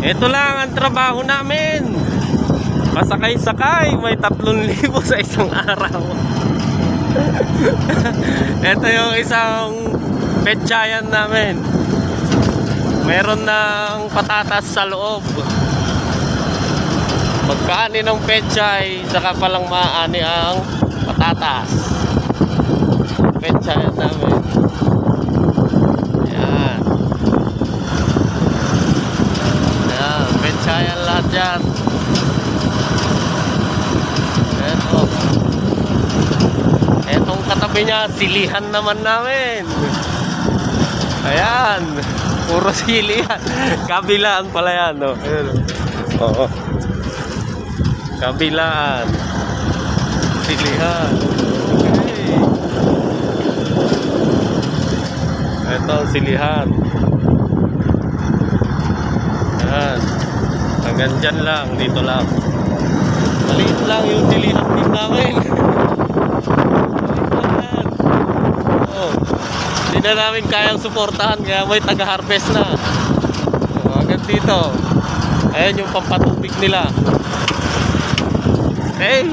Ito lang ang trabaho namin. Pasakay-sakay, may 3,000 sa isang araw. Ito yung isang petsayan namin. Meron ng patatas sa loob. Pagkaani ng petsay, saka palang maaani ang patatas. Petsayan namin. Ayan. Ayan, petsayan lahat yan. Eto. Etong katabi niya, silihan naman namin. Ayan. Puro silihan. Kabilaan pala yan, no? Oo. Kabilaan. Silihan. Okay. Ito, silihan. Ayan. Hanggang dyan lang. Dito lang. Maliit lang yung silihan din namin. Hindi na namin kayang suportahan, kaya may taga-harvest na. So, hanggang dito. Ayan yung pampatubig nila. Hey!